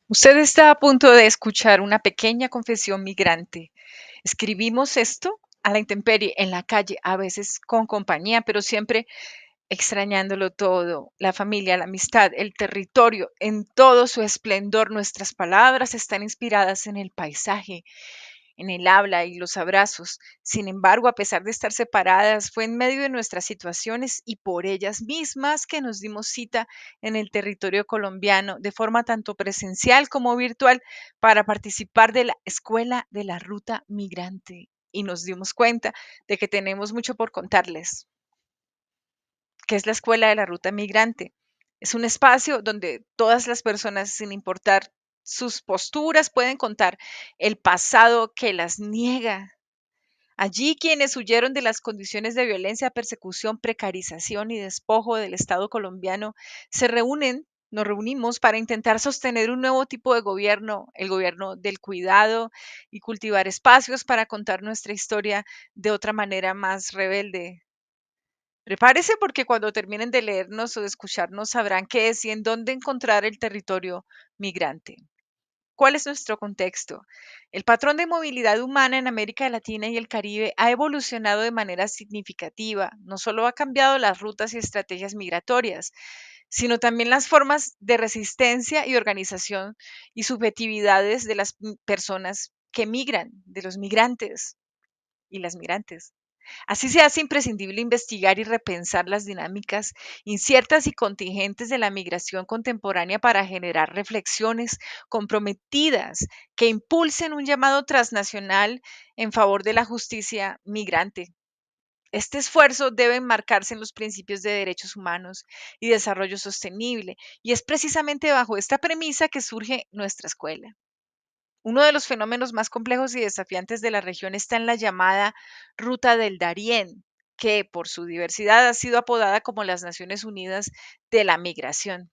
Usted está a punto de escuchar una pequeña confesión migrante. Escribimos esto a la intemperie, en la calle, a veces con compañía, pero siempre extrañándolo todo, la familia, la amistad, el territorio, en todo su esplendor. Nuestras palabras están inspiradas en el paisaje, en el habla y los abrazos. Sin embargo, a pesar de estar separadas, fue en medio de nuestras situaciones y por ellas mismas que nos dimos cita en el territorio colombiano de forma tanto presencial como virtual para participar de la Escuela de la Ruta Migrante. Y nos dimos cuenta de que tenemos mucho por contarles. ¿Qué es la Escuela de la Ruta Migrante? Es un espacio donde todas las personas, sin importar sus posturas, pueden contar el pasado que las niega. Allí quienes huyeron de las condiciones de violencia, persecución, precarización y despojo del Estado colombiano se reúnen, nos reunimos para intentar sostener un nuevo tipo de gobierno, el gobierno del cuidado y cultivar espacios para contar nuestra historia de otra manera más rebelde. Prepárese porque cuando terminen de leernos o de escucharnos sabrán qué es y en dónde encontrar el territorio migrante. ¿Cuál es nuestro contexto? El patrón de movilidad humana en América Latina y el Caribe ha evolucionado de manera significativa. No solo ha cambiado las rutas y estrategias migratorias, sino también las formas de resistencia y organización y subjetividades de las personas que migran, de los migrantes y las migrantes. Así se hace imprescindible investigar y repensar las dinámicas inciertas y contingentes de la migración contemporánea para generar reflexiones comprometidas que impulsen un llamado transnacional en favor de la justicia migrante. Este esfuerzo debe enmarcarse en los principios de derechos humanos y desarrollo sostenible, y es precisamente bajo esta premisa que surge nuestra escuela. Uno de los fenómenos más complejos y desafiantes de la región está en la llamada Ruta del Darién, que por su diversidad ha sido apodada como las Naciones Unidas de la Migración.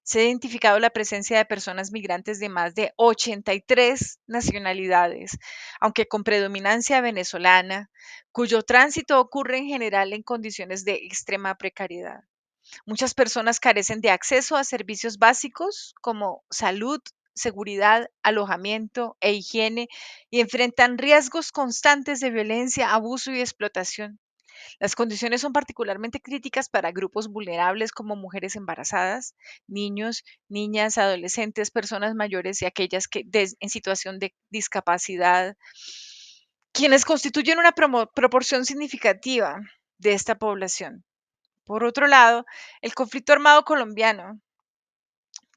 Se ha identificado la presencia de personas migrantes de más de 83 nacionalidades, aunque con predominancia venezolana, cuyo tránsito ocurre en general en condiciones de extrema precariedad. Muchas personas carecen de acceso a servicios básicos como salud, seguridad, alojamiento e higiene y enfrentan riesgos constantes de violencia, abuso y explotación. Las condiciones son particularmente críticas para grupos vulnerables como mujeres embarazadas, niños, niñas, adolescentes, personas mayores y aquellas que en situación de discapacidad, quienes constituyen una proporción significativa de esta población. Por otro lado, el conflicto armado colombiano,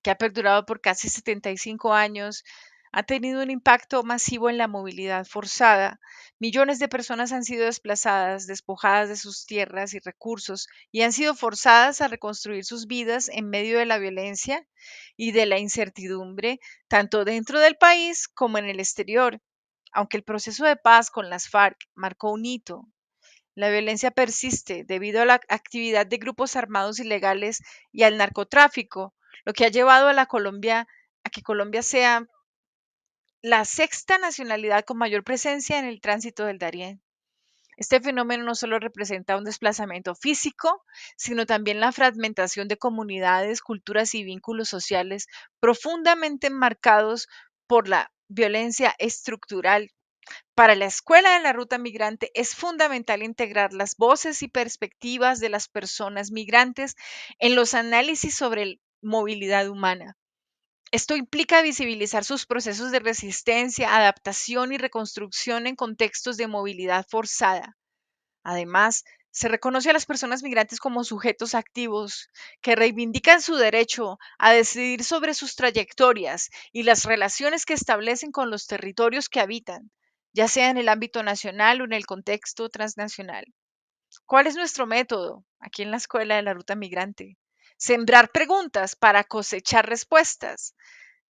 que ha perdurado por casi 75 años, ha tenido un impacto masivo en la movilidad forzada. Millones de personas han sido desplazadas, despojadas de sus tierras y recursos y han sido forzadas a reconstruir sus vidas en medio de la violencia y de la incertidumbre, tanto dentro del país como en el exterior. Aunque el proceso de paz con las FARC marcó un hito, la violencia persiste debido a la actividad de grupos armados ilegales y al narcotráfico, lo que ha llevado a que Colombia sea la sexta nacionalidad con mayor presencia en el tránsito del Darién. Este fenómeno no solo representa un desplazamiento físico, sino también la fragmentación de comunidades, culturas y vínculos sociales profundamente marcados por la violencia estructural. Para la Escuela de la Ruta Migrante es fundamental integrar las voces y perspectivas de las personas migrantes en los análisis sobre movilidad humana. Esto implica visibilizar sus procesos de resistencia, adaptación y reconstrucción en contextos de movilidad forzada. Además, se reconoce a las personas migrantes como sujetos activos que reivindican su derecho a decidir sobre sus trayectorias y las relaciones que establecen con los territorios que habitan, ya sea en el ámbito nacional o en el contexto transnacional. ¿Cuál es nuestro método aquí en la Escuela de la Ruta Migrante? Sembrar preguntas para cosechar respuestas.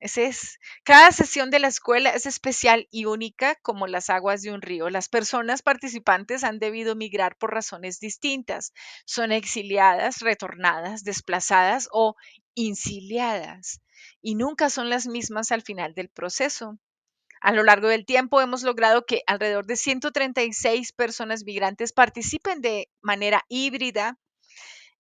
Ese es. Cada sesión de la escuela es especial y única como las aguas de un río. Las personas participantes han debido migrar por razones distintas. Son exiliadas, retornadas, desplazadas o inciliadas. Y nunca son las mismas al final del proceso. A lo largo del tiempo hemos logrado que alrededor de 136 personas migrantes participen de manera híbrida,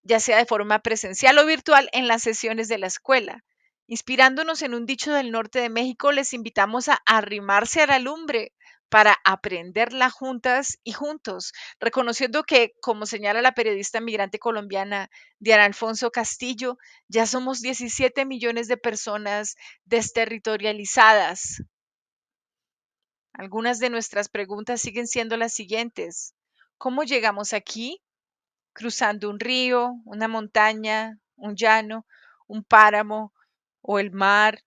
ya sea de forma presencial o virtual, en las sesiones de la escuela. Inspirándonos en un dicho del norte de México, les invitamos a arrimarse a la lumbre para aprenderla juntas y juntos, reconociendo que, como señala la periodista migrante colombiana Diana Alfonso Castillo, ya somos 17 millones de personas desterritorializadas. Algunas de nuestras preguntas siguen siendo las siguientes. ¿Cómo llegamos aquí? Cruzando un río, una montaña, un llano, un páramo o el mar.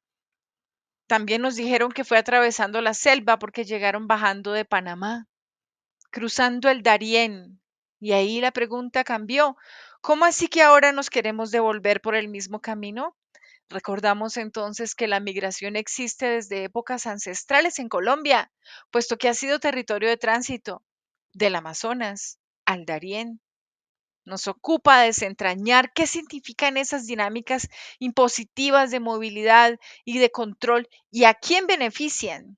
También nos dijeron que fue atravesando la selva porque llegaron bajando de Panamá, cruzando el Darién. Y ahí la pregunta cambió. ¿Cómo así que ahora nos queremos devolver por el mismo camino? Recordamos entonces que la migración existe desde épocas ancestrales en Colombia, puesto que ha sido territorio de tránsito del Amazonas al Darién. Nos ocupa desentrañar qué significan esas dinámicas impositivas de movilidad y de control y a quién benefician.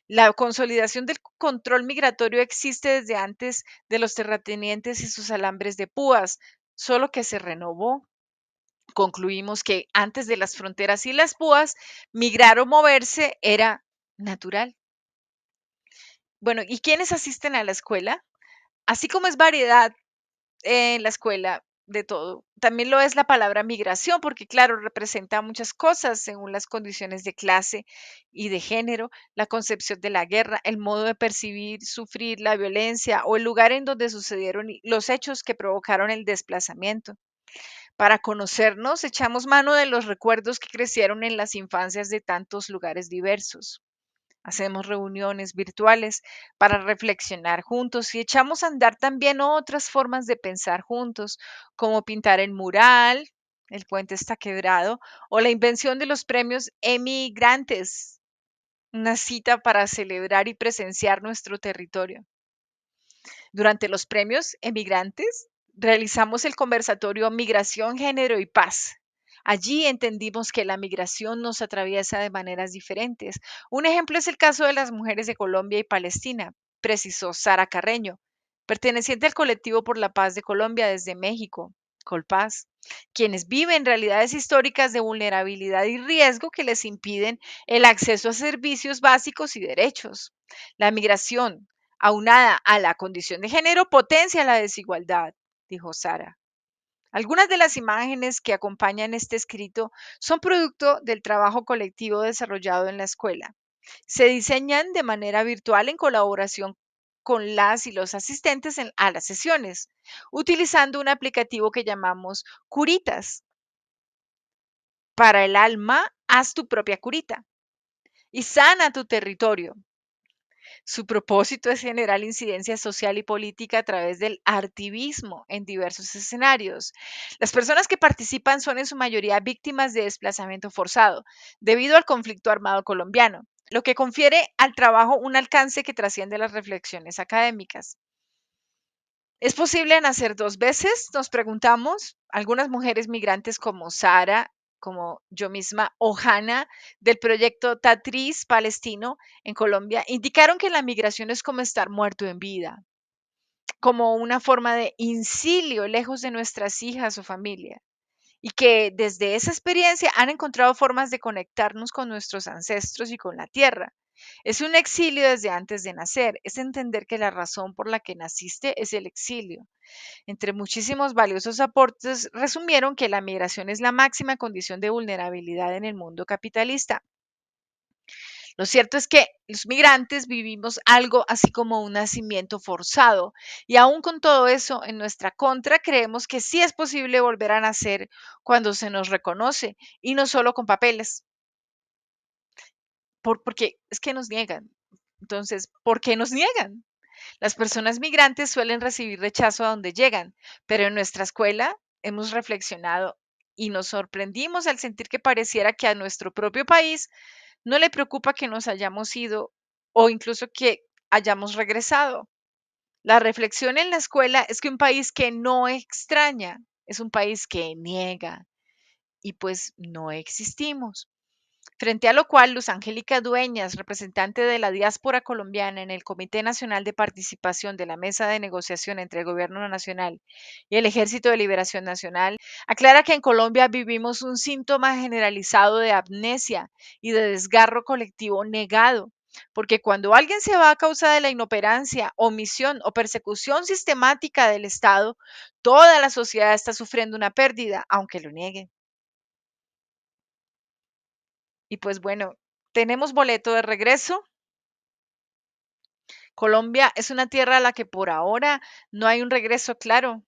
La consolidación del control migratorio existe desde antes de los terratenientes y sus alambres de púas, solo que se renovó. Concluimos que antes de las fronteras y las púas, migrar o moverse era natural. Bueno, ¿y quiénes asisten a la escuela? Así como es variedad en la escuela de todo. También lo es la palabra migración, porque claro, representa muchas cosas según las condiciones de clase y de género, la concepción de la guerra, el modo de percibir, sufrir la violencia o el lugar en donde sucedieron los hechos que provocaron el desplazamiento. Para conocernos, echamos mano de los recuerdos que crecieron en las infancias de tantos lugares diversos. Hacemos reuniones virtuales para reflexionar juntos y echamos a andar también otras formas de pensar juntos, como pintar el mural, el puente está quebrado, o la invención de los premios emigrantes, una cita para celebrar y presenciar nuestro territorio. Durante los premios emigrantes, realizamos el conversatorio Migración, Género y Paz. Allí entendimos que la migración nos atraviesa de maneras diferentes. Un ejemplo es el caso de las mujeres de Colombia y Palestina, precisó Sara Carreño, perteneciente al colectivo por la paz de Colombia desde México, Colpaz, quienes viven realidades históricas de vulnerabilidad y riesgo que les impiden el acceso a servicios básicos y derechos. La migración, aunada a la condición de género, potencia la desigualdad, dijo Sara. Algunas de las imágenes que acompañan este escrito son producto del trabajo colectivo desarrollado en la escuela. Se diseñan de manera virtual en colaboración con las y los asistentes a las sesiones, utilizando un aplicativo que llamamos Curitas. Para el alma, haz tu propia curita y sana tu territorio. Su propósito es generar incidencia social y política a través del artivismo en diversos escenarios. Las personas que participan son en su mayoría víctimas de desplazamiento forzado debido al conflicto armado colombiano, lo que confiere al trabajo un alcance que trasciende las reflexiones académicas. ¿Es posible nacer dos veces? Nos preguntamos. Algunas mujeres migrantes como Sara, como yo misma, o Hanna, del proyecto Tatriz Palestino en Colombia, indicaron que la migración es como estar muerto en vida, como una forma de incilio lejos de nuestras hijas o familia, y que desde esa experiencia han encontrado formas de conectarnos con nuestros ancestros y con la tierra. Es un exilio desde antes de nacer, es entender que la razón por la que naciste es el exilio. Entre muchísimos valiosos aportes, resumieron que la migración es la máxima condición de vulnerabilidad en el mundo capitalista. Lo cierto es que los migrantes vivimos algo así como un nacimiento forzado y aún con todo eso en nuestra contra creemos que sí es posible volver a nacer cuando se nos reconoce y no solo con papeles, porque es que nos niegan. Entonces, ¿por qué nos niegan? Las personas migrantes suelen recibir rechazo a donde llegan, pero en nuestra escuela hemos reflexionado y nos sorprendimos al sentir que pareciera que a nuestro propio país no le preocupa que nos hayamos ido o incluso que hayamos regresado. La reflexión en la escuela es que un país que no extraña es un país que niega y pues no existimos. Frente a lo cual, Luz Angélica Dueñas, representante de la diáspora colombiana en el Comité Nacional de Participación de la Mesa de Negociación entre el Gobierno Nacional y el Ejército de Liberación Nacional, aclara que en Colombia vivimos un síntoma generalizado de amnesia y de desgarro colectivo negado, porque cuando alguien se va a causa de la inoperancia, omisión o persecución sistemática del Estado, toda la sociedad está sufriendo una pérdida, aunque lo niegue. Y pues bueno, tenemos boleto de regreso. Colombia es una tierra a la que por ahora no hay un regreso claro.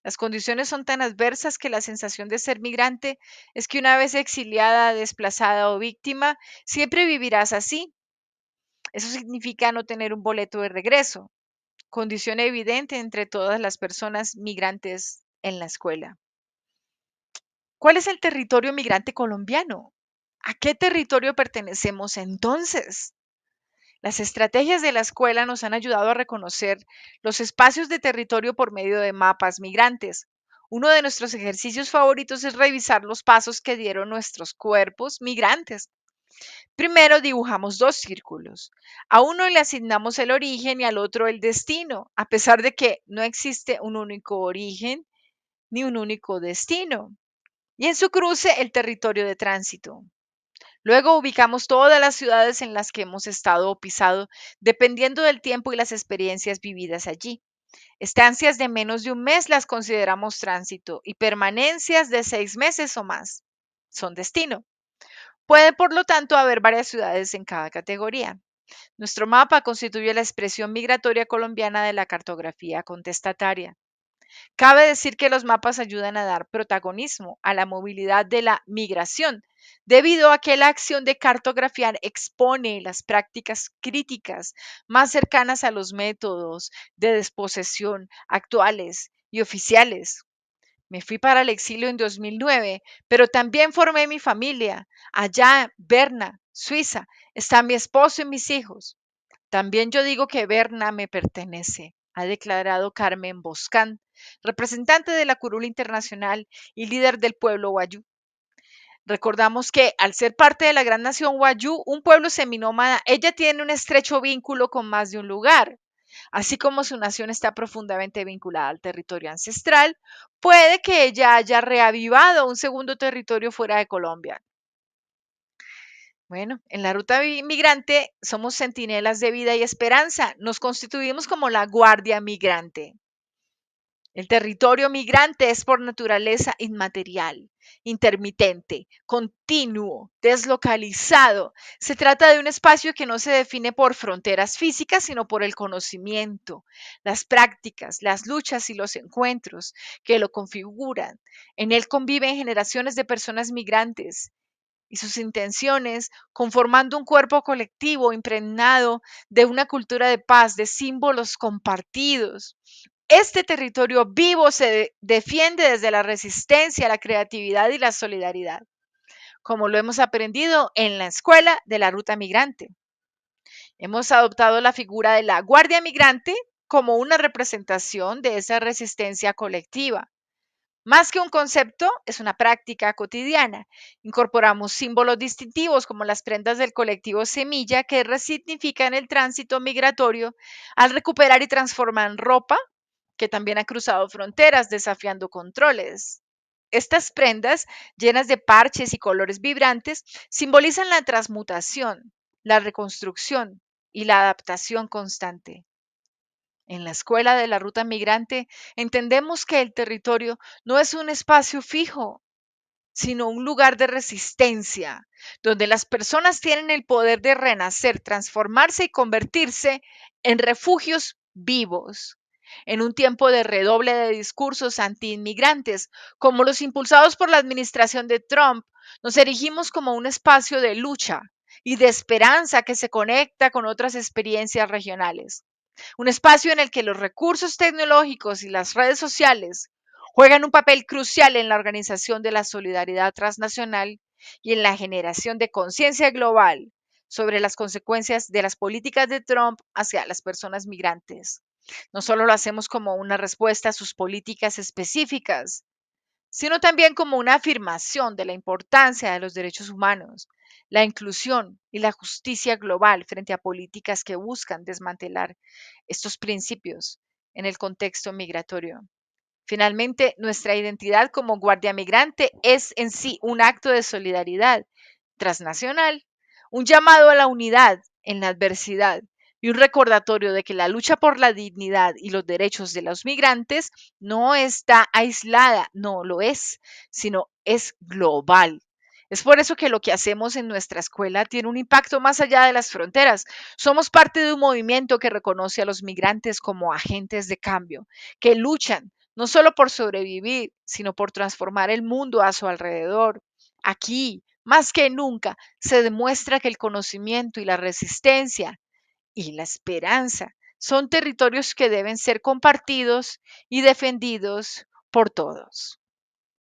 Las condiciones son tan adversas que la sensación de ser migrante es que una vez exiliada, desplazada o víctima, siempre vivirás así. Eso significa no tener un boleto de regreso, condición evidente entre todas las personas migrantes en la escuela. ¿Cuál es el territorio migrante colombiano? ¿A qué territorio pertenecemos entonces? Las estrategias de la escuela nos han ayudado a reconocer los espacios de territorio por medio de mapas migrantes. Uno de nuestros ejercicios favoritos es revisar los pasos que dieron nuestros cuerpos migrantes. Primero dibujamos dos círculos. A uno le asignamos el origen y al otro el destino, a pesar de que no existe un único origen ni un único destino. Y en su cruce el territorio de tránsito. Luego ubicamos todas las ciudades en las que hemos estado o pisado, dependiendo del tiempo y las experiencias vividas allí. Estancias de menos de un mes las consideramos tránsito y permanencias de 6 meses o más son destino. Puede, por lo tanto, haber varias ciudades en cada categoría. Nuestro mapa constituye la expresión migratoria colombiana de la cartografía contestataria. Cabe decir que los mapas ayudan a dar protagonismo a la movilidad de la migración, debido a que la acción de cartografiar expone las prácticas críticas más cercanas a los métodos de desposesión actuales y oficiales. Me fui para el exilio en 2009, pero también formé mi familia. Allá, en Berna, Suiza, está mi esposo y mis hijos. También yo digo que Berna me pertenece, ha declarado Carmen Boscán, representante de la Curul Internacional y líder del pueblo Wayuu. Recordamos que al ser parte de la gran nación Wayuu, un pueblo seminómada, ella tiene un estrecho vínculo con más de un lugar. Así como su nación está profundamente vinculada al territorio ancestral, puede que ella haya reavivado un segundo territorio fuera de Colombia. Bueno, en la ruta migrante somos centinelas de vida y esperanza. Nos constituimos como la guardia migrante. El territorio migrante es por naturaleza inmaterial, intermitente, continuo, deslocalizado. Se trata de un espacio que no se define por fronteras físicas, sino por el conocimiento, las prácticas, las luchas y los encuentros que lo configuran. En él conviven generaciones de personas migrantes y sus intenciones, conformando un cuerpo colectivo impregnado de una cultura de paz, de símbolos compartidos. Este territorio vivo se defiende desde la resistencia, la creatividad y la solidaridad, como lo hemos aprendido en la escuela de la ruta migrante. Hemos adoptado la figura de la guardia migrante como una representación de esa resistencia colectiva. Más que un concepto, es una práctica cotidiana. Incorporamos símbolos distintivos como las prendas del colectivo Semilla que resignifican el tránsito migratorio al recuperar y transformar en ropa que también ha cruzado fronteras desafiando controles. Estas prendas, llenas de parches y colores vibrantes, simbolizan la transmutación, la reconstrucción y la adaptación constante. En la escuela de la ruta migrante entendemos que el territorio no es un espacio fijo, sino un lugar de resistencia, donde las personas tienen el poder de renacer, transformarse y convertirse en refugios vivos. En un tiempo de redoble de discursos antiinmigrantes, como los impulsados por la administración de Trump, nos erigimos como un espacio de lucha y de esperanza que se conecta con otras experiencias regionales. Un espacio en el que los recursos tecnológicos y las redes sociales juegan un papel crucial en la organización de la solidaridad transnacional y en la generación de conciencia global sobre las consecuencias de las políticas de Trump hacia las personas migrantes. No solo lo hacemos como una respuesta a sus políticas específicas, sino también como una afirmación de la importancia de los derechos humanos, la inclusión y la justicia global frente a políticas que buscan desmantelar estos principios en el contexto migratorio. Finalmente, nuestra identidad como guardia migrante es en sí un acto de solidaridad transnacional, un llamado a la unidad en la adversidad y un recordatorio de que la lucha por la dignidad y los derechos de los migrantes no está aislada, no lo es, sino es global. Es por eso que lo que hacemos en nuestra escuela tiene un impacto más allá de las fronteras. Somos parte de un movimiento que reconoce a los migrantes como agentes de cambio, que luchan no solo por sobrevivir, sino por transformar el mundo a su alrededor. Aquí, más que nunca, se demuestra que el conocimiento y la resistencia y la esperanza son territorios que deben ser compartidos y defendidos por todos.